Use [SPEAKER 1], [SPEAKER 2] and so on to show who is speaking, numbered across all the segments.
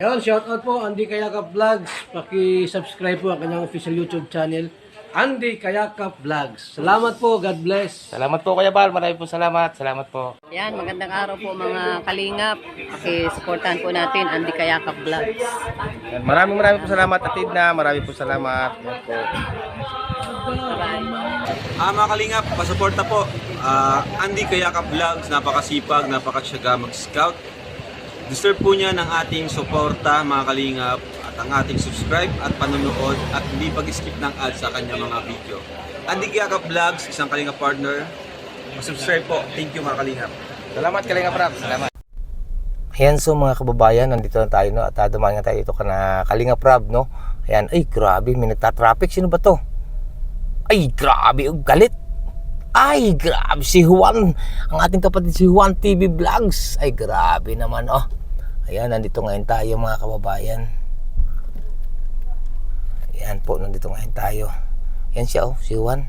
[SPEAKER 1] Ayun, shoutout po Andy Kayakap Vlogs. Paki-subscribe po ang kanyang official YouTube channel, Andy Kayakap Vlogs. Salamat po, God bless.
[SPEAKER 2] Salamat po Kuya Bal, maraming po salamat. Salamat po.
[SPEAKER 3] Yan, magandang araw po mga kalingap. Paki-supportahan po natin Andy Kayakap Vlogs.
[SPEAKER 2] Yan, maraming po salamat Atid na, maraming po salamat. Yan po.
[SPEAKER 4] Mga kalingap, pasuporta po. Andy Kayakap Vlogs, napakasipag, napakasyaga mag-scout. Deserve po niya ng ating suporta mga kalingap at ang ating subscribe at panonood at hindi pag-skip ng ads sa kanya mga video. Andy Kayakap Vlogs, isang kalingap partner. Subscribe po. Thank you mga kalingap.
[SPEAKER 2] Salamat Kalingap Rap, salamat. Ayan, so mga kababayan, nandito na tayo, no? At dumaan nga tayo dito ka na Kalingap Rap, no? Ayan, ay grabe, may nagta-traffic. Sino ba to? Ay grabe, galit. Ay grabe, si Juan. Ang ating kapatid si Juan TV Vlogs. Ay grabe naman, oh. Ayan, nandito ngayon tayo mga kababayan. Ayan po, nandito ngayon tayo. Ayan siya, oh, si Juan.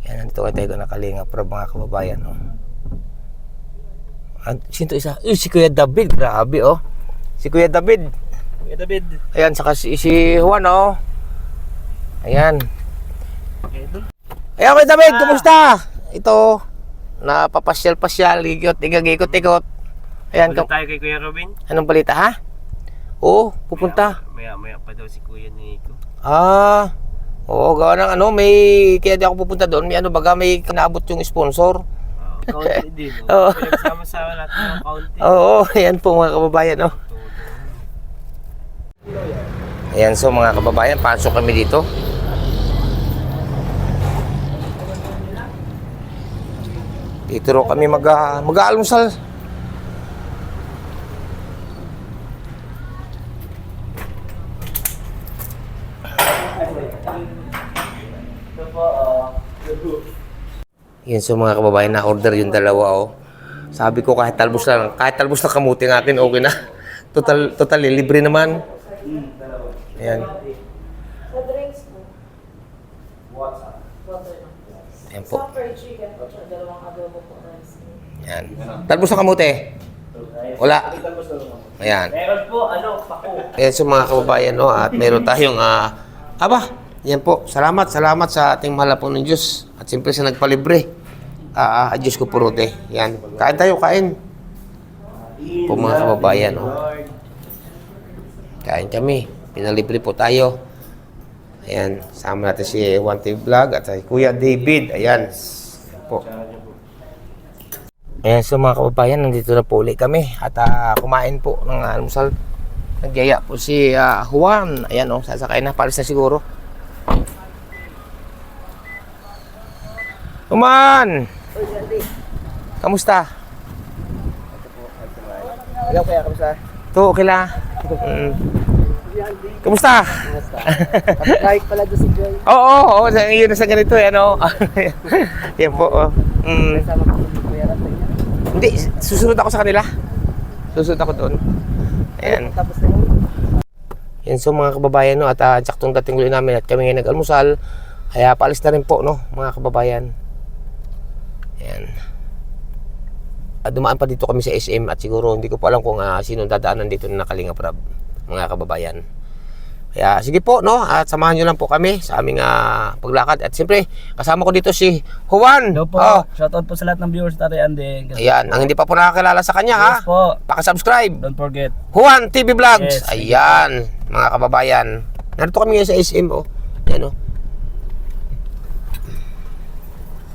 [SPEAKER 2] Ayan, nandito ngayon tayo na Kalingap Rap mga kababayan, oh. Sino isa? Si Kuya David, grabe, oh. Si Kuya David.
[SPEAKER 1] Kuya David.
[SPEAKER 2] Ayan, saka si Juan, oh. Ayan. Ayan, Kuya David, kumusta? Ito, napapasyal-pasyal, ikot-ikot. Ayan,
[SPEAKER 5] Pupunta tayo kay Kuya Robin.
[SPEAKER 2] anong balita, ha? Oo, pupunta.
[SPEAKER 5] Maya pa daw si Kuya Nico.
[SPEAKER 2] Oo, gawa ng may, kaya di ako pupunta doon, may baga, may kinaabot yung sponsor.
[SPEAKER 5] Kaunti din.
[SPEAKER 2] Oo.
[SPEAKER 5] Pinagsama-sama natin ng kaunti.
[SPEAKER 2] Oo, ayan po mga kababayan, oh. Ayan, so mga kababayan, pasok kami dito. Dito ro kami mag-aalmusal. Yan, so mga kababayan, na-order yung dalawa, oh. Sabi ko kahit talbos na kamuti natin, okay na. Total, libre naman. Ayan. Ayan po. Ayan. Talbos na kamuti. Wala. Ayan.
[SPEAKER 5] Meron po, pako.
[SPEAKER 2] Ayan, so mga kababayan, no, at meron tayong, yan po. Salamat sa ating mahal po ng Diyos. At siyempre sa nagpalibre. Diyos ko purote. Yan. Kain tayo, kain. Po mga kababayan, no. Kain kami. Pinalibre po tayo. Ayan. Sama natin si Juan TV Vlog at si Kuya David. Ayan. Po. Ayan, so mga kababayan, nandito na po ulit kami. At kumain po ng almusal. Nagyaya po si Juan. Ayan, oh. Sasakay na. Palis na siguro. Kuman! Kamusta?
[SPEAKER 1] Ikaw kaya, kamusta?
[SPEAKER 2] Ito, okay lang. Kamusta?
[SPEAKER 1] Kahit pala doon si Joy.
[SPEAKER 2] Oo, yun na sa ganito, ano. Yan po, oh.
[SPEAKER 1] Kasama ko si Kuya Ratay.
[SPEAKER 2] Hindi, susunod ako sa kanila. Susunod ako doon. Ayan.
[SPEAKER 1] Tapos na yun.
[SPEAKER 2] Yan, so mga kababayan, no, at tsaktong dating ulit namin at kami ngayon nag-almusal. Kaya paalis na rin po, no, mga kababayan. Ayan. Dumaan pa dito kami sa SM at siguro hindi ko pa alam kung sino dadaanan dito na Kalingap Rap, mga kababayan. Kaya sige po, no, at samahan nyo lang po kami sa aming paglakad. At siyempre, kasama ko dito si Juan.
[SPEAKER 1] Hello po.
[SPEAKER 2] Oh,
[SPEAKER 1] Shoutout po sa lahat ng viewers natin, Andy.
[SPEAKER 2] ayan, ang hindi pa po nakakilala sa kanya, ha?
[SPEAKER 1] Yes po.
[SPEAKER 2] Paka-subscribe.
[SPEAKER 1] Don't forget.
[SPEAKER 2] Juan TV Vlogs.
[SPEAKER 1] Yes.
[SPEAKER 2] Ayan, mga kababayan. Narito kami ngayon sa SM, oh. Ayan, oh.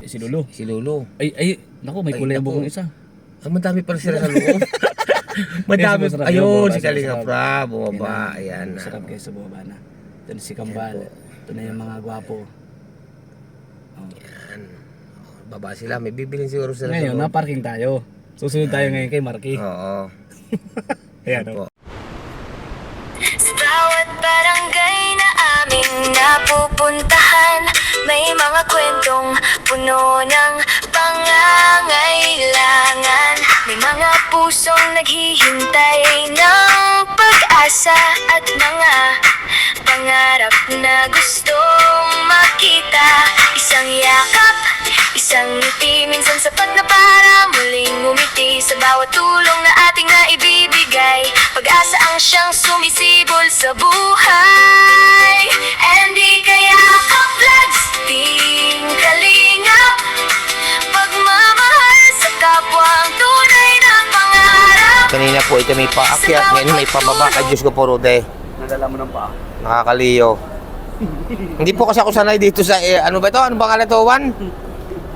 [SPEAKER 1] Si Lulu.
[SPEAKER 2] Si Lulu.
[SPEAKER 1] Ay, naku, may kulay ang bukong isa.
[SPEAKER 2] Madami pala sila sa loob. Madami.
[SPEAKER 1] Masarap
[SPEAKER 2] Ayun,
[SPEAKER 1] yung
[SPEAKER 2] si
[SPEAKER 1] bumaba,
[SPEAKER 2] Kalingap
[SPEAKER 1] masarap.
[SPEAKER 2] Rap, bumaba. Ayan.
[SPEAKER 1] Sarap kayo sa baba na. Ito na si Kambal. Ito na yung mga gwapo.
[SPEAKER 2] Ayan. Baba sila. May bibilin siguro sila
[SPEAKER 1] Ngayon,
[SPEAKER 2] sa loob.
[SPEAKER 1] na-parking tayo. Susunod tayo ngayon kay Marky.
[SPEAKER 2] Oo.
[SPEAKER 1] Ayan,
[SPEAKER 2] po.
[SPEAKER 6] Sa bawat barangay na aming napupuntahan, may mga kwentong puno ng pangangailangan. May mga pusong naghihintay ng pag-asa at mga pangarap na gustong makita. Isang yakap, isang ngiti, minsan sapat na para muling umiti. Sa bawat tulong na ating naibibigay, pag-asa ang siyang sumisibol sa buhay. Andy Kayakap Vlogs, Team Kalingap, pagmamahal sa kapwa ang tunay na pangarap.
[SPEAKER 2] Kanina po ito may paakyat, ngayon may pababa. Ay Diyos ko po, Rode.
[SPEAKER 5] Nadala mo ng paa.
[SPEAKER 2] Nakakaliyo. Hindi po kasi ako sanay dito sa, ano ba ito? Ano bang ito, Juan?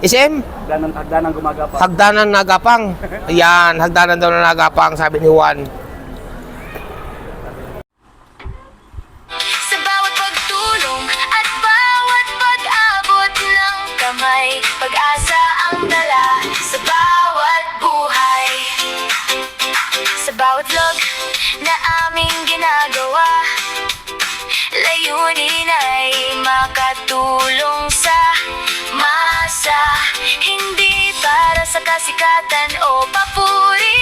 [SPEAKER 2] SM?
[SPEAKER 5] Hagdanan gumagapa.
[SPEAKER 2] Hagdanan nagapang. Ayan, hagdanan daw na nagapang, sabi ni Juan.
[SPEAKER 6] Sa bawat pagtulong at bawat pag-abot ng kamay, pag-asa ang dala sa bawat buhay. Sa bawat vlog na aming ginagawa, layunin ay makatulong sa masa. Hindi para sa kasikatan o papuri,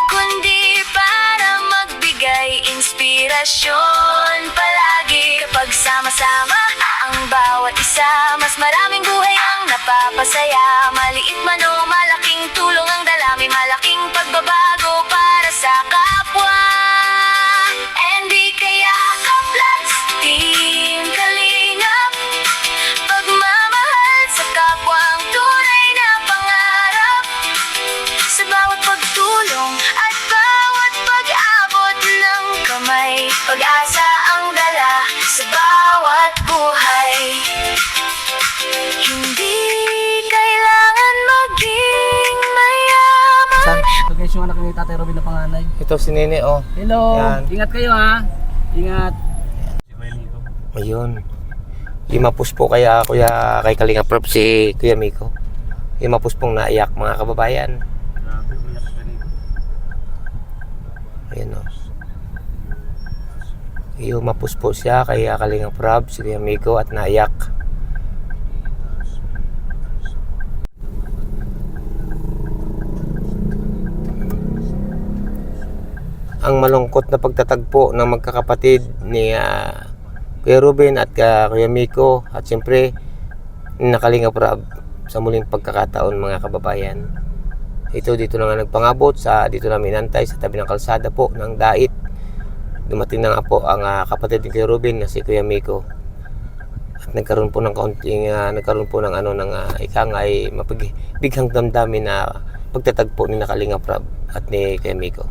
[SPEAKER 6] kundi para magbigay inspirasyon palagi. Kapag sama-sama ang bawat isa, mas maraming buhay ang napapasaya. Maliit man o malaking tulong ang dala, may malaking pagbabago para sa kapwa. Andy Kayakap Vlogs, Team Kalingap, pagmamahal sa kapwa ang tunay na pangarap. Sa bawat pagtulong at bawat pag-abot ng kamay, pag-asa ang dala sa bawat buhay. Hindi kailangan maging mayaman.
[SPEAKER 2] Saan?
[SPEAKER 5] Ito guys yung anak ni Tatay Robin na panganay.
[SPEAKER 2] Ito si Nene, oh.
[SPEAKER 5] Hello!
[SPEAKER 2] Yan.
[SPEAKER 5] Ingat kayo ha! Ingat!
[SPEAKER 2] Ayun. Imapus po kaya kuya kay Kalinga Prop si Kuya Miko. Imapus pong naiyak mga kababayan.
[SPEAKER 5] Grabe, umiyak ka rin.
[SPEAKER 2] Ayun, oh. Imapus po siya kay Kalinga Prop si Kuya Miko at naiyak. Ang malungkot na pagtatagpo ng magkakapatid ni Kuya Ruben at Kuya Miko at siyempre Kalinga Prab sa muling pagkakataon mga kababayan. Ito dito na nga nagpangabot dito namin inantay sa tabi ng kalsada po ng Dait. Dumating na nga po ang kapatid ni Kuya Ruben na si Kuya Miko. At nagkaroon po ng ikang ay mapagbiglang damdamin na pagtatagpo ni Kalinga Prab at ni Kuya Miko.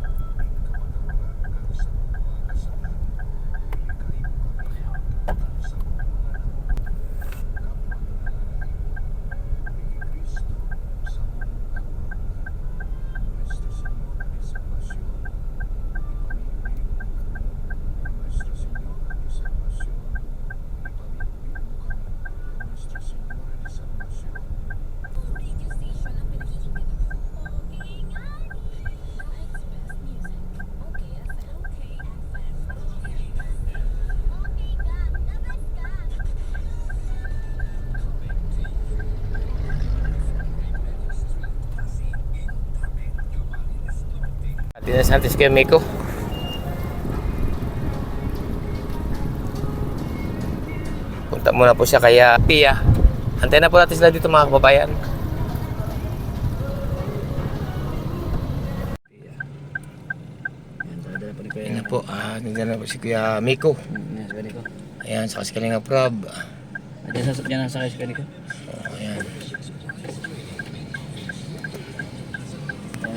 [SPEAKER 2] Dinas natin si Kuya Miko. Punta muna po siya kaya Pia. Antay na po natin sila dito mga kababayan. Ayan na po, nandiyan na po si Kuya Miko. Ayan, saka si Kalinga Prab.
[SPEAKER 5] Diyan sa kayo ko.
[SPEAKER 2] Ayan.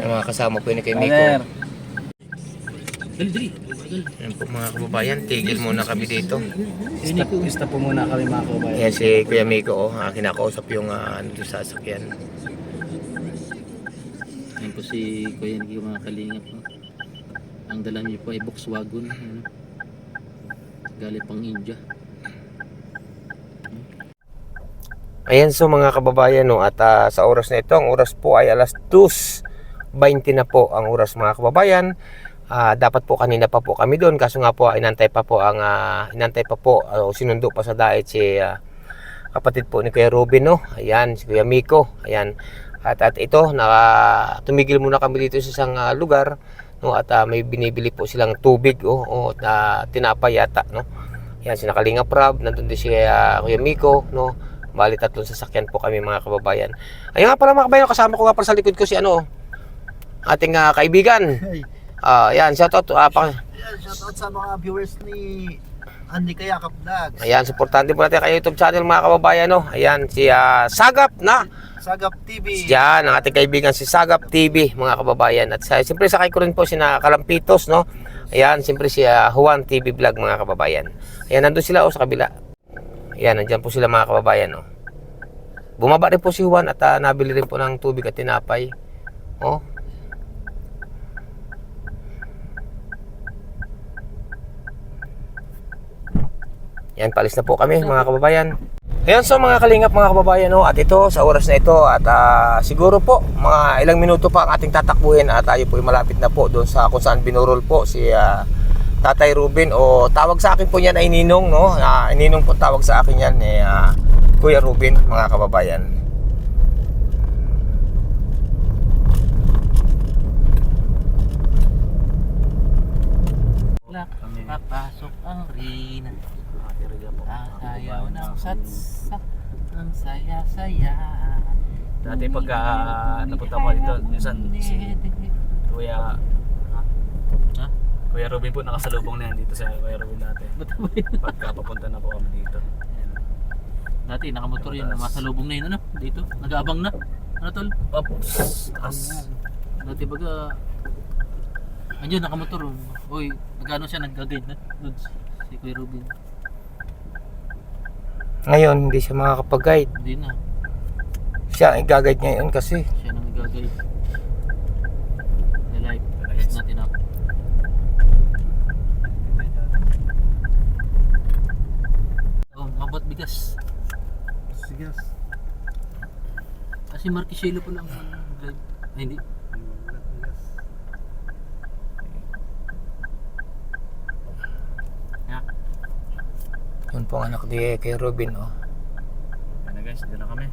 [SPEAKER 2] Yung mga kasama po ni Kuya Miko. Ayan po mga kababayan, tigil muna kami dito.
[SPEAKER 5] Stop po muna kami mga kababayan.
[SPEAKER 2] Ayan si Kuya Miko, kinakausap yung nandito sa sasakyan.
[SPEAKER 7] Ayan po si Kuya Niki mga kalingap. Ang dala niyo po ay Volkswagen. Galing pang India.
[SPEAKER 2] Ayan so mga kababayan, no, at sa oras na ito, ang oras po ay alas 2:20 na po ang oras mga kababayan. Dapat po kanina pa po kami doon, kaso nga po inantay pa po sinundo pa sa Dait si kapatid po ni Kuya Ruben, no. Ayan si Kuya Miko. Ayan. At ito tumigil muna kami dito sa isang lugar, no, at may binibili po silang tubig tinapay yata, no. Ayan si Kalinga Prab, nandun din si Kuya Miko, no. Bali, 3 sasakyan po kami mga kababayan. Ayun nga pala mga kababayan, kasama ko nga pala sa likod ko si ating kaibigan. Yan, shoutout.
[SPEAKER 8] Shoutout sa mga viewers ni Andy Kayakap Vlogs.
[SPEAKER 2] Ayan, supportante po natin kay YouTube channel mga kababayan. Ayan, si Sagap na.
[SPEAKER 8] Sagap TV.
[SPEAKER 2] Diyan, ang ating kaibigan si Sagap TV mga kababayan. At siyempre sakay ko rin po si Kalampitos, no? Ayan, siyempre si Juan TV Vlog mga kababayan. Ayan, nandun sila sa kabila. Ayan, nandyan po sila mga kababayan. Bumaba rin po si Juan at nabili rin po ng tubig at tinapay. Yan, palis na po kami mga kababayan. Ayan, so mga kalingap mga kababayan, at ito sa oras na ito at siguro po mga ilang minuto pa ang ating tatakbuhin at tayo po ay malapit na po doon sa kung saan binurol po si Tatay Ruben, o tawag sa akin po niyan ay Ninong, no? Ninong po tawag sa akin yan Kuya Ruben mga kababayan.
[SPEAKER 7] Papasok ang rina. Sayaw ng satsak. Ang saya-saya.
[SPEAKER 5] Dati pagka napunta ko dito, minsan si Kuya Kuya Robin po nakasalubong na yan dito sa Kuya Robin dati. Pagka papunta na po kami dito.
[SPEAKER 7] Dati nakamotor yun, namasalubong na yun dito. Nag-aabang na. Ano tol? Dati baga andyan nakamotor. Uy, nagano siya nag-guide na Lods, si Kuya Robin.
[SPEAKER 2] Ngayon hindi siya makakapag-guide.
[SPEAKER 7] Hindi na.
[SPEAKER 2] Siya ang i-guide ngayon kasi.
[SPEAKER 7] Siya nang nag-guide. The life is not enough. Mabat bigas.
[SPEAKER 8] Sigas.
[SPEAKER 7] Kasi Marquiselo po lang drive. Ay, hindi.
[SPEAKER 2] Yun po ang anak di kay Robin,
[SPEAKER 5] Ayan na guys, dito na kami.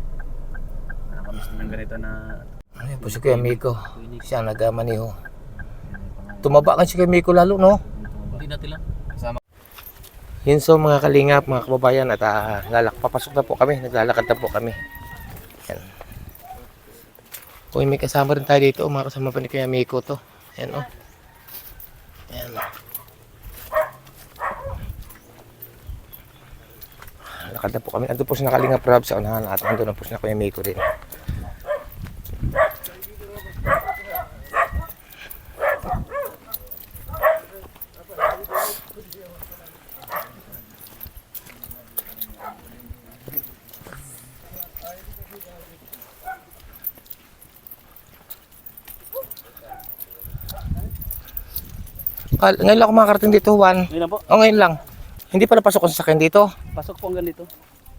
[SPEAKER 5] Nakakamiss naman ganito na
[SPEAKER 2] Ayun po si Kuya Miko. Siya nagmaniho. Tumaba kan si Kuya Miko lalo, no?
[SPEAKER 7] Hindi natin lang.
[SPEAKER 2] Yun, so mga kalingap, mga kababayan, at papasok na po kami, naglalakad na po kami. Yan. Kung may kasama rin tayo dito, mga kasama pa ni Kuya Miko to. Yan, Yan. Lakad na po kami. Ando po si Kalingap Rob sa unahan at ando na po si Kuya Miko rin. Ngayon lang ako makakarating dito, Juan.
[SPEAKER 5] Ngayon lang po.
[SPEAKER 2] Ngayon lang. Hindi pala pasok ang sasakyan dito.
[SPEAKER 5] Pasok po hanggang dito.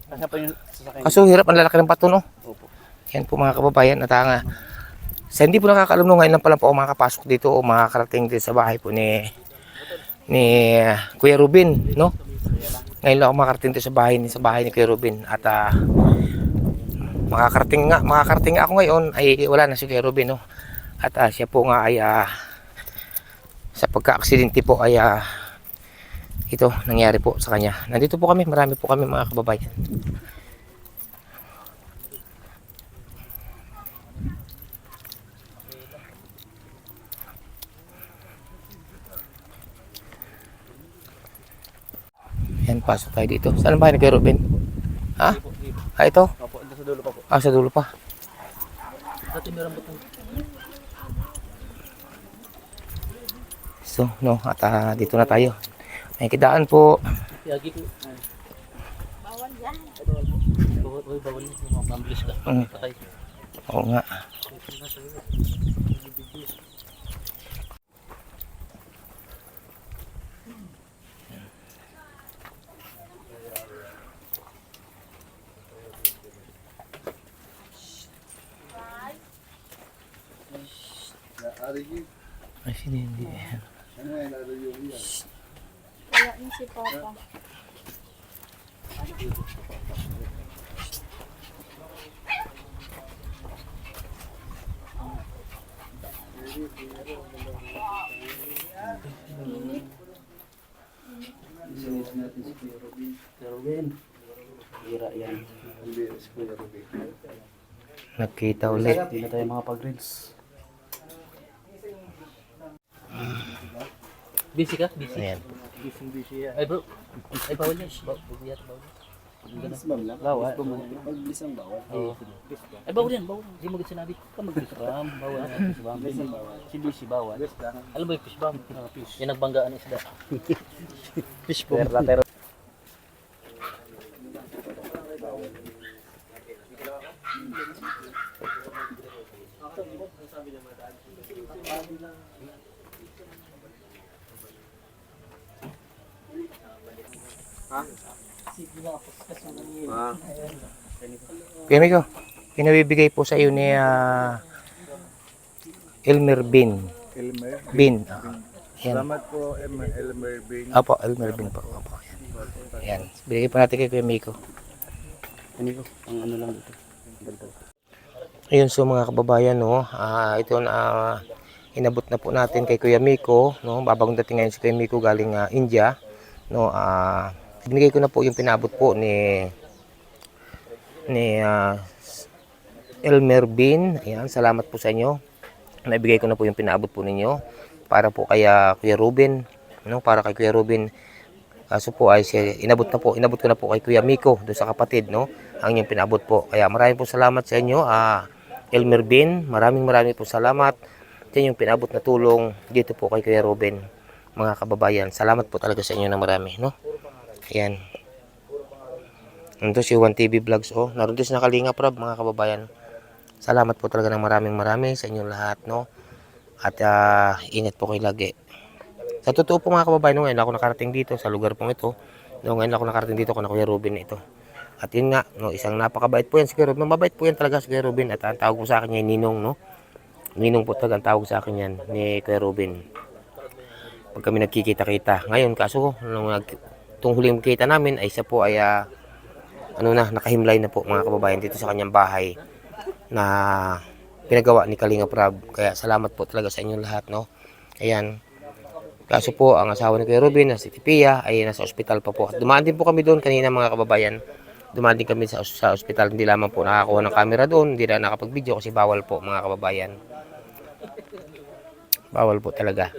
[SPEAKER 5] Kasi pa yung sasakyan.
[SPEAKER 2] Kaso hirap ang lalaki ng pato, no?
[SPEAKER 5] Opo.
[SPEAKER 2] Yan po mga kababayan. At sa hindi po nakakaalam, no, ngayon lang pala po ako makakapasok dito o makakarating dito sa bahay po ni Kuya Ruben, no? Ngayon lang ako makakarating dito sa bahay ni Kuya Ruben. At makakarating nga ako ngayon ay wala na si Kuya Ruben, no? At siya po nga ay sa pagka-aksidente po ay ito nangyari po sa kanya. Nandito po kami, marami po kami mga kababayan. Yan, pasok tayo dito. Saan ba ni Kuya Ruben? Ha? Ito?
[SPEAKER 5] Opo, ito sa dulo pa po.
[SPEAKER 2] Sa dulo pa.
[SPEAKER 7] Dati meron butang.
[SPEAKER 2] So, no, at dito na tayo. May kidaan po.
[SPEAKER 7] Yagi ko. Bawal yan. Bawal. Mamblis ka. Patay.
[SPEAKER 2] Oo nga. Ay, hindi.
[SPEAKER 9] Kaya ni si Papa.
[SPEAKER 7] Hira yan.
[SPEAKER 2] Nagkita ulit.
[SPEAKER 7] Hindi na tayo mga pag-reels. Busy ka? Busy?
[SPEAKER 2] Ayan.
[SPEAKER 7] Ay bro. Ay bawal yan. Bawal. Bawal. Oo. Ay bawal yan. Bawal. Hindi mo sinabi. Ka mag-fish bomb. Bawal. Si busy bawal. Alam mo yung fish bomb? Yan nagbanggaan ng isda. Fish bomb.
[SPEAKER 2] Kuya Miko, pinabibigay po sa iyo ni Elmer Bin.
[SPEAKER 8] Elmer.
[SPEAKER 2] Bin. Yan.
[SPEAKER 8] Salamat po, Elmer Bin.
[SPEAKER 2] Opo, Elmer Bin po. Opo. Yan. Bigay po natin kay Kuya Miko.
[SPEAKER 7] Ang ano lang dito.
[SPEAKER 2] Ayun, so mga kababayan, no, ito na inabot na po natin kay Kuya Miko, no. Babagong dating ngayon si Kuya Miko galing India, no. Binigay ko na po yung pinabot po ni Elmer Bin. Ayan, salamat po sa inyo. Naibigay ko na po yung pinabot po ninyo para po kay Kuya Ruben, no, para kay Kuya Ruben. Kaso po ay inabot ko na po kay Kuya Miko doon sa kapatid, no, ang inyong pinabot po. Kaya maraming po salamat sa inyo, Elmer Bin. Maraming po salamat sa inyong pinabot na tulong dito po kay Kuya Ruben, mga kababayan. Salamat po talaga sa inyo na marami, no. Ayan. Ito si Juan TV Vlogs, oh. Naroon din sa Kalingap Rab, mga kababayan. Salamat po talaga ng marami sa inyo lahat, no. At ingat po kayo lagi. Sa totoo po mga kababayan, ngayon ako nakarating dito sa lugar pong ito. No, ngayon ako nakarating dito kung Kuya Ruben ito. At yun nga, no, isang napakabait po yan si Kuya Ruben. Mabait po yan talaga si Kuya Ruben. At ang tawag po sa akin niya Ninong, no. Ninong po talaga ang tawag sa akin yan ni Kuya Ruben. Pag kami nagkikita-kita. Ngayon, kaso nung itong huling kita namin ay isa po ay nakahimlay na po mga kababayan dito sa kanyang bahay na pinagawa ni Kalingap Rab. Kaya salamat po talaga sa inyong lahat, no. Ayan. Kaso po ang asawa ni Kuya Ruben na si Tipia ay nasa ospital pa po. Dumaan din po kami doon kanina mga kababayan. Dumaan din kami sa ospital. Hindi lamang po nakakuha ng camera doon, hindi na nakapag-video kasi bawal po mga kababayan. Bawal po talaga.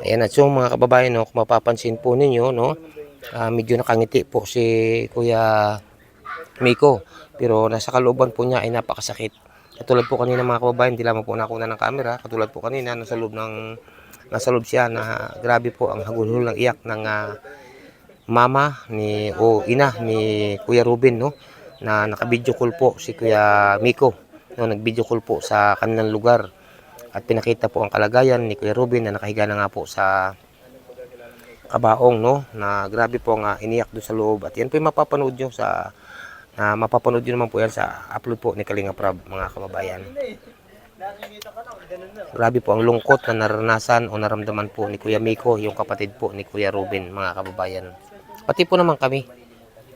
[SPEAKER 2] Ayan, at so mga kababayan, no, kung mapapansin po ninyo, no, medyo nakangiti po si Kuya Miko. Pero nasa kalooban po niya ay napakasakit. Katulad po kanina mga kababayan, hindi lamang po nakuha ng camera. Katulad po kanina, nasa loob siya na grabe po ang hagulhol ng iyak ng ina ni Kuya Ruben, no, na naka-video call po si Kuya Miko. No, nag-video call po sa kanilang lugar. At pinakita po ang kalagayan ni Kuya Ruben na nakahiga na nga po sa kabaong, no, na grabe po ang iniyak doon sa loob. At yan po yung mapapanood nyo mapapanood nyo naman po yan sa upload po ni Kalingap Rab, mga kababayan. Grabe po ang lungkot na naranasan o naramdaman po ni Kuya Miko, yung kapatid po ni Kuya Ruben, mga kababayan. Pati po naman kami.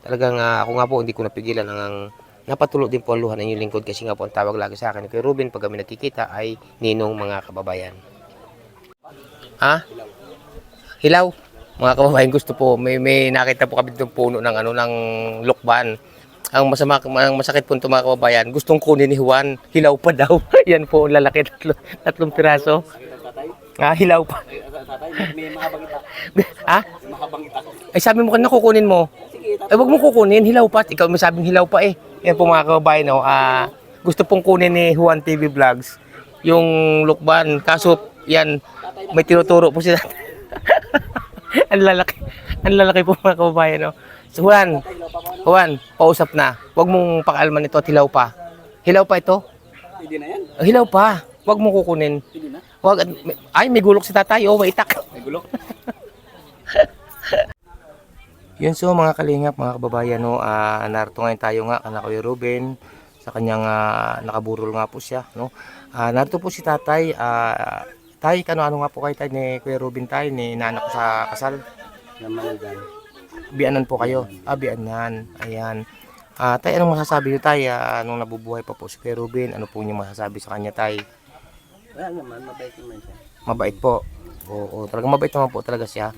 [SPEAKER 2] Talagang ako nga po hindi ko napigilan ang napatulo din po ang luha ng inyong lingkod kasi nga po ang tawag lagi sa akin ni Kuya Ruben pag kami nakikita ay Ninong, mga kababayan. Hilaw. Mga kababayan, gusto po may nakita po kami ditong puno ng ng lukban. Ang masakit po ito mga kababayan, gustong kunin ni Juan, hilaw pa daw. Yan po, lalaki, tatlong piraso. Hilaw pa.
[SPEAKER 7] May mahabang itak. Mahabang itak.
[SPEAKER 2] Ay sabi mo kanina kukunin mo. Ay wag mo kukunin, hilaw pa. Ikaw may sabing hilaw pa eh. Yan po mga kababayan, no. Gusto pong kunin ni Juan TV Vlogs yung lukban. Kaso yan, may tinuturo po sila. Ang lalaki po mga kababayan, no. So, Juan, pausap na. Huwag mong pakalman ito at hilaw pa. Hilaw pa ito?
[SPEAKER 7] Hindi na yan.
[SPEAKER 2] Hilaw pa. Huwag mo kukunin.
[SPEAKER 7] Hindi na.
[SPEAKER 2] May gulok si tatay. Oh, may itak.
[SPEAKER 7] May gulok.
[SPEAKER 2] Yun, so mga kalingap, mga kababayan, no, narito ngayon tayo nga kana Kuya Ruben sa kanyang nakaburol nga po siya, no. Narito po si tatay. Tay, ano nga po kayo tay ni Kuya Ruben tay ni nanak ko sa kasal? Bianan po kayo. Bianan. Ayan. Tay, anong masasabi niyo tay nung nabubuhay pa po si Kuya Ruben? Ano po niyo masasabi sa kanya tay?
[SPEAKER 7] Wala naman, mabait naman siya.
[SPEAKER 2] Mabait po. Oo, talagang mabait naman po talaga siya.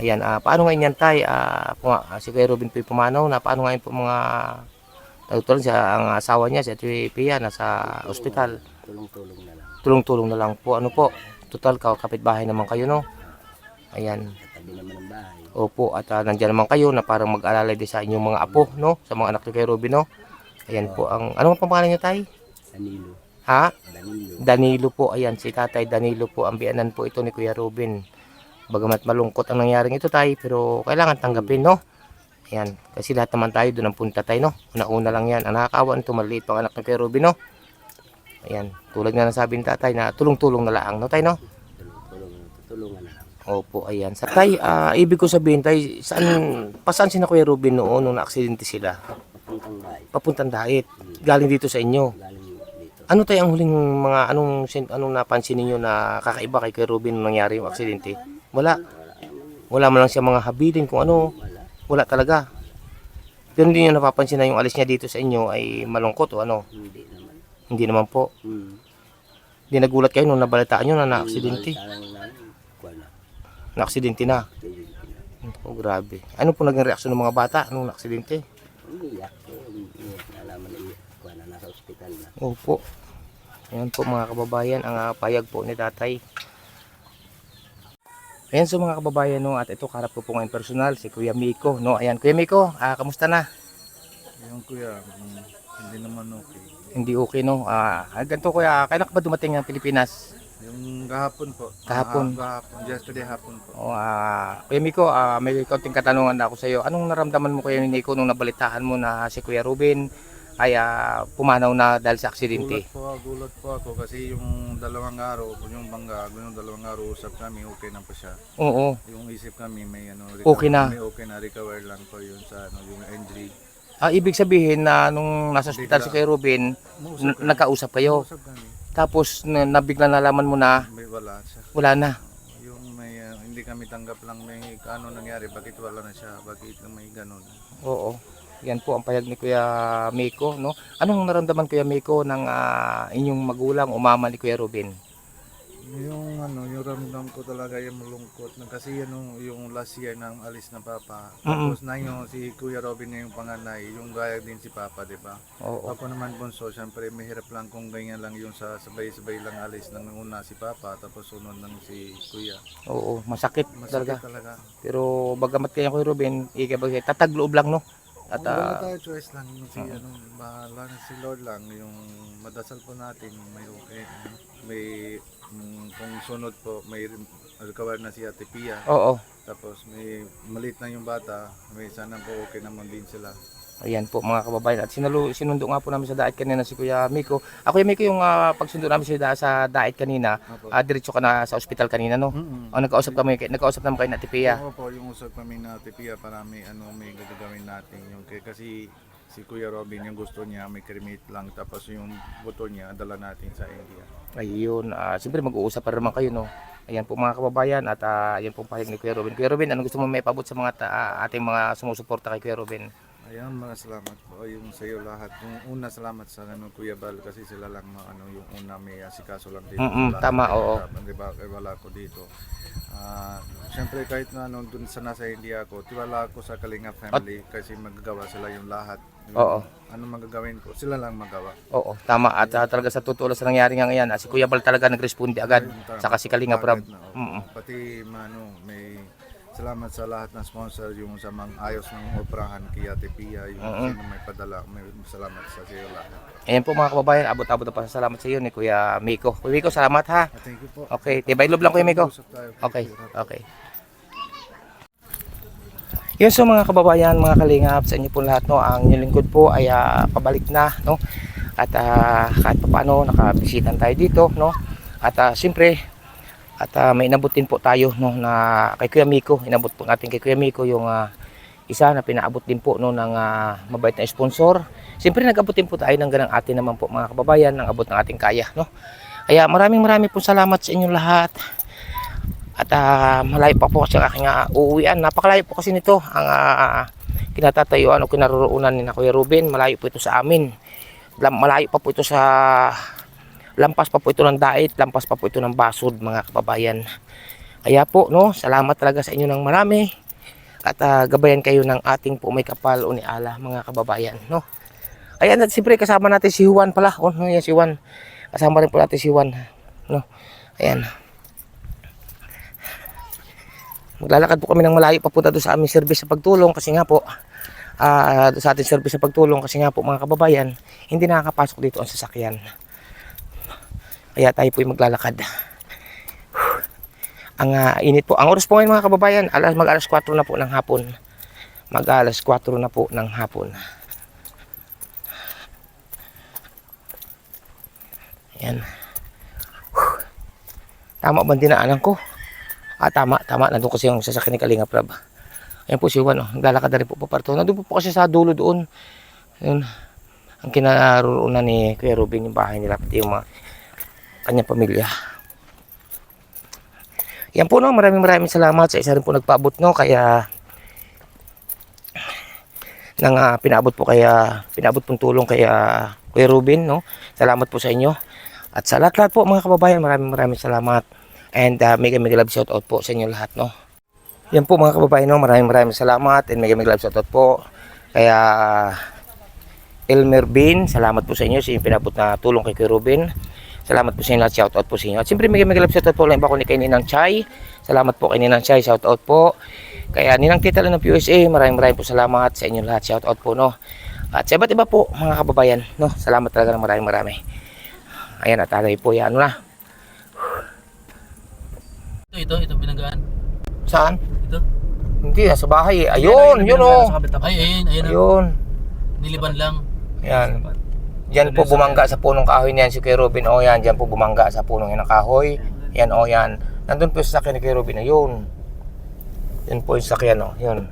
[SPEAKER 2] Ayan, paano nga yan tay? Si Kuya Robin po yung pumanaw na paano nga yun po mga tulong siya, ang asawa niya, si Ate Pia, nasa ospital.
[SPEAKER 7] Tulong-tulong na lang.
[SPEAKER 2] Tulong-tulong na lang po. Ano po? Total, kapitbahay naman kayo, no? Ayan.
[SPEAKER 7] Tabi naman ng bahay.
[SPEAKER 2] Opo, at nandiyan naman kayo na parang mag-alalay din sa inyong mga apo, no? Sa mga anak ni Kuya Robin, no? Ayan po ang... Ano ang pangalan niyo, tay?
[SPEAKER 7] Danilo.
[SPEAKER 2] Ha?
[SPEAKER 7] Danilo.
[SPEAKER 2] Danilo po. Ayan, si Tatay Danilo po. Ang biyanan po ito ni Kuya Robin. Bagamat malungkot ang nangyaring ito, tay, pero kailangan tanggapin, no? Ayan, kasi lahat naman tayo doon ang punta tayo, no? Una-una lang yan. Ang nakakawa nito, maliit pang anak ng Kuya Robin, no? Ayan, tulad nga ng sabi ni Tatay na tulong-tulong na lang, no, tay, no?
[SPEAKER 7] Tulungan na lang.
[SPEAKER 2] Opo, ayan. Sa tay, ibig ko sabihin, tay, pasaan si na Kuya Robin noon nung na-aksidente sila?
[SPEAKER 7] Papuntang bahay.
[SPEAKER 2] Papuntang Dait. Galing dito sa inyo.
[SPEAKER 7] Galing dito.
[SPEAKER 2] Ano tay ang huling mga, anong napansin ninyo na kakaiba kay Kuya Robin nung nangyari yung aksidente? Wala. Wala man lang siya mga habilin kung ano. Wala talaga. Pero hindi nyo napapansin na yung alis niya dito sa inyo ay malungkot o ano?
[SPEAKER 7] Hindi naman.
[SPEAKER 2] Hindi naman po. Hindi nagulat kayo nung nabalitaan nyo na na-aksidente? Na-aksidente na. Oh, grabe. Ano po naging reaksyon ng mga bata nung na-aksidente?
[SPEAKER 7] Umiyak. Nalaman na iyak. Kuha na nasa ospital na.
[SPEAKER 2] Opo. Ayan po mga kababayan, ang payag po ni Tatay. Ayan so mga kababayan, no, at ito karap ko po ngayon personal, si Kuya Miko, no. Ayan, Kuya Miko, kamusta na?
[SPEAKER 10] Yung kuya, hindi naman okay.
[SPEAKER 2] Hindi okay, no. Ganito kuya, kailan ka ba dumating ng Pilipinas?
[SPEAKER 10] Yung kahapon po.
[SPEAKER 2] Kahapon?
[SPEAKER 10] Yesterday hapon po.
[SPEAKER 2] Kuya Miko, may kaunting katanungan na ako sa iyo. Anong naramdaman mo Kuya Miko nung nabalitaan mo na si Kuya Robin ay pumanaw na dahil sa aksidente?
[SPEAKER 10] Gulat po ako kasi yung dalawang araw, yung dalawang araw usap kami, okay na po siya.
[SPEAKER 2] Oo.
[SPEAKER 10] Yung isip kami may
[SPEAKER 2] Okay na.
[SPEAKER 10] May okay na, recover lang po yun sa yung injury.
[SPEAKER 2] Ibig sabihin na nung nasa ospital si Kuya Robin, nagkausap kayo.
[SPEAKER 10] Usap kami.
[SPEAKER 2] Tapos nabigla nalaman mo na
[SPEAKER 10] May wala siya.
[SPEAKER 2] wala na.
[SPEAKER 10] Yung may hindi kami tanggap lang may ano nangyari, bakit wala na siya, bakit may ganun.
[SPEAKER 2] Oo. Yan po ang payag ni Kuya Miko, no? Anong naramdaman Kuya Miko ng inyong magulang o mama ni Kuya Robin?
[SPEAKER 10] Yung yung ramdam ko talaga yung malungkot na kasi yung last year ng alis na papa. Tapos na yung si Kuya Robin na yung panganay, yung gaya din si papa, di ba?
[SPEAKER 2] Oo.
[SPEAKER 10] Ako naman bunso, syempre mahirap lang kung ganyan lang yung sa sabay-sabay lang alis ng una si papa tapos sunod ng si Kuya.
[SPEAKER 2] Oo, masakit
[SPEAKER 10] Masakit
[SPEAKER 2] talaga.
[SPEAKER 10] talaga.
[SPEAKER 2] Pero bagamat kaya Kuya Robin, tatagloob lang, no? At
[SPEAKER 10] Wala tayo choice lang si bahala na si Lord lang yung madasal po natin may okay may kung sunod po may recover na si Ate Pia.
[SPEAKER 2] oo.
[SPEAKER 10] Tapos may maliit na yung bata, may sana po okay naman din sila.
[SPEAKER 2] Ayan po mga kababayan. At sinundo nga po namin sa Dait kanina si Kuya Miko. Kuya Miko, yung pagsundo namin sa Dait kanina, diretso ka na sa ospital kanina, no? Nagkausap naman kayo na Ate Pia.
[SPEAKER 10] Oo po, yung usap kami na Ate Pia para may may gagawin natin yung kasi si Kuya Robin yung gusto niya may cremate lang tapos yung buto niya dala natin sa India.
[SPEAKER 2] Ayun, siyempre mag-uusap pa naman kayo, no? Ayan po mga kababayan at ayan po pahig ni Kuya Robin. Kuya Robin, ano gusto mo may pabot sa mga ating mga sumusuporta kay Kuya Robin?
[SPEAKER 10] Ayan, mga salamat po yung sa iyo lahat. Yung una salamat sa Kuya Bal kasi sila lang yung una may asikaso lang dito.
[SPEAKER 2] Tama, oo.
[SPEAKER 10] Diba, wala ko dito. Siyempre kahit na dun sa nasa India ako, tiwala ako sa Kalinga family kasi magagawa sila yung lahat.
[SPEAKER 2] Oo.
[SPEAKER 10] Ano magagawin ko? Sila lang magawa.
[SPEAKER 2] Oo, tama. At talaga sa totoo sa nangyari nga ngayon, si Kuya Bal talaga nagresponde agad. Saka si Kalinga Prab.
[SPEAKER 10] Pati may salamat sa lahat ng sponsor yung sa mga ayos ng operahan kay Ate Pia, yung sino may padala, may salamat sa iyo lahat.
[SPEAKER 2] Ayan po mga kababayan, abot-abot na pasasalamat sa iyo ni Kuya Miko. Kuya Miko, salamat ha.
[SPEAKER 10] Thank you po.
[SPEAKER 2] Okay, tibay loob lang Kuya Miko.
[SPEAKER 10] Usap tayo.
[SPEAKER 2] Okay, okay. Yun so mga kababayan, mga kalingap, sa inyo po lahat, no, ang inyong lingkod po ay pabalik na, no. At kahit pa paano nakabisitan tayo dito, no. At siyempre may inabot din po tayo, no, na kay Kuya Miko. Inabot po natin kay Kuya Miko yung isa na pinaabot din po, no, ng mabait na sponsor. Siyempre nag-abot din po tayo ng ganang atin naman po mga kababayan, ng abot ng ating kaya, no. Kaya maraming po salamat sa inyong lahat. At malayo pa po kasi ang aking uuwian. Napakalayo po kasi nito ang kinatatayuan o kinaroroonan ni Kuya Robin. Malayo po ito sa amin. Malayo pa po ito sa lampas pa po ito ng dait, lampas pa po ito ng basod mga kababayan. Kaya po, no, salamat talaga sa inyo ng marami. At gabayan kayo ng ating po may kapal o ni ala mga kababayan, no. Ayan, at siyempre kasama natin si Juan pala. Oh, yan si Juan. Kasama rin po natin si Juan, no. Ayan. Maglalakad po kami ng malayo papunta doon sa aming service sa pagtulong kasi nga po sa ating service sa pagtulong kasi nga po mga kababayan, hindi nakakapasok dito ang sasakyan. Kaya tayo po ay maglalakad. Ang init po. Ang oras po ngayon mga kababayan, mag-alas 4 na po ng hapon. Mag-alas 4 na po ng hapon. Ayan. Tama ba dinaanan ko? Tama. Nandun kasi yung sasakyan ni Kalinga Prab. Ayan po si Juan, oh. Naglalakad na rin po paparto. Nandun po kasi sa dulo doon. Ayan. Ang kinaroroonan ni Kuya Ruben, yung bahay nila, pati yung mga kanyang pamilya. Yan po, no. Maraming salamat sa isa rin po nagpaabot, no. Kaya pinaabot pong tulong kaya Kuya Ruben, no. Salamat po sa inyo. At sa lahat po mga kababayan, maraming salamat. And mega love shout out po sa inyo lahat, no. Yan po mga kababayan, no, maraming salamat and mega love shout out po. Kaya Elmer Bean, salamat po sa inyo sa pinabot na tulong kay Kuya Ruben. Salamat po sa inyo lahat, shout out po sa inyo. At siyempre mega love shout out po lang iba ko ni kay Ninang Chay. Salamat po kay Ninang Chay, shout out po. Kaya Ninang Tita lang ng USA, maraming po salamat sa inyo lahat, shout out po, no. At sa iba't iba po mga kababayan, no, salamat talaga ng marami. Ayan, at alay po yan, na.
[SPEAKER 7] Ito binanggaan.
[SPEAKER 2] Saan?
[SPEAKER 7] Ito.
[SPEAKER 2] Hindi, sa bahay eh. Ayun, yun oh.
[SPEAKER 7] Ayun.
[SPEAKER 2] Ayun.
[SPEAKER 7] Niliban lang.
[SPEAKER 2] Yan. Diyan po bumangga sa punong kahoy niyan si Kuya Ruben. O yan, diyan po bumangga sa punong yan ng kahoy. Yan, o yan. Nandun po sa sakyan ni Kuya Ruben. Ayun. Yan po yung sakyan, o. Yun.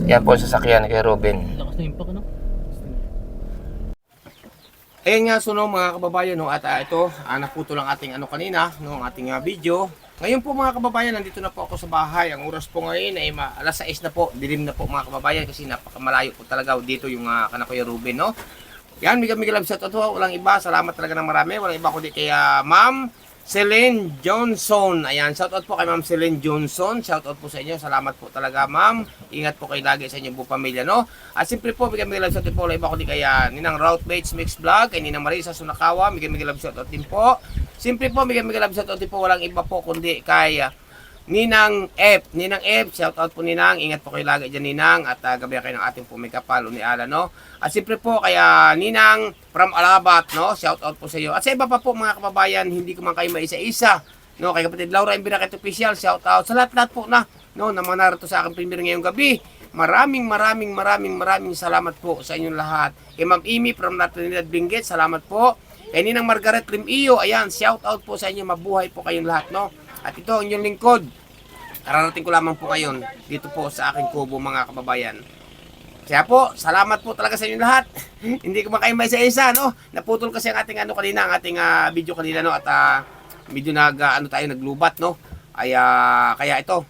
[SPEAKER 2] Yan po yung sasakyan ni Kuya Ruben.
[SPEAKER 7] Lakas na impact, ano?
[SPEAKER 2] Ayan nga, so no, mga kababayan, no, at ito, naputo lang ating kanina, no, ating video. Ngayon po mga kababayan, nandito na po ako sa bahay. Ang oras po ngayon ay alas 6 na po, dilim na po mga kababayan kasi napakamalayo po talaga dito yung Kuya Ruben, no. Yan, mega love shout out po, walang iba, salamat talaga ng marami, walang iba kundi kay Ma'am Celine Johnson. Ayan, shout out po kay Ma'am Celine Johnson. Shout out po sa inyo. Salamat po talaga, Ma'am. Ingat po kayo lagi sa inyong buong pamilya, no? At siyempre po, bigyan love shout out po. Iba ko din kaya Ninang Route Bates Mix Vlog, kay Ninang Marisa Sunakawa. Bigyan love shout out din po. Siyempre po, bigyan love shout out din po. Walang iba po kundi kay Ninang F. Ninang F, shout out po Ninang. Ingat po kayo lagi dyan, Ninang. At gabayan kayo ng ating po may kapal o ni Ala, no? At siyempre po, kaya Ninang from Alabat, no? Shout out po sa iyo. At sa iba pa po mga kababayan, hindi ko man kayo maisa-isa, no? Kay kapatid Laura Imbiraket Official, shout out sa lahat-lahat po na, no? Na mga narito sa aking premiere ngayong gabi. Maraming salamat po sa inyong lahat. Kay Ma'am Amy from Trinidad Benguet, salamat po. Kay Ninang Margaret Lim-iyo, ayan, shout out po sa inyo. Mabuhay po kayong lahat, no? At ito, inyong lingkod. Kararating ko lamang po ngayon dito po sa aking kubo mga kababayan. Kaya po, salamat po talaga sa inyo lahat. Hindi ko man kayo may isa-isa, no? Naputol kasi ang ating kanina, ang ating video kanina, no? At medyo naglubat, no? Kaya ito,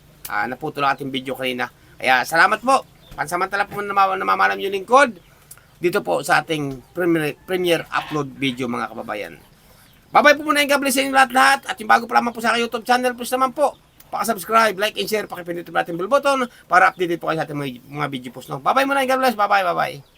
[SPEAKER 2] naputol ang ating video kanina. Kaya salamat po. Pansamantala po namamalam yung lingkod dito po sa ating premiere upload video mga kababayan. Bye-bye po muna yung God bless sa inyo lahat-lahat. At yung bago pa lamang po sa aking YouTube channel, please naman po, paka-subscribe, like, and share, pakipindot po natin bell button para updated po kayo sa ating mga video post. No? Bye-bye muna yung God bless. Bye-bye.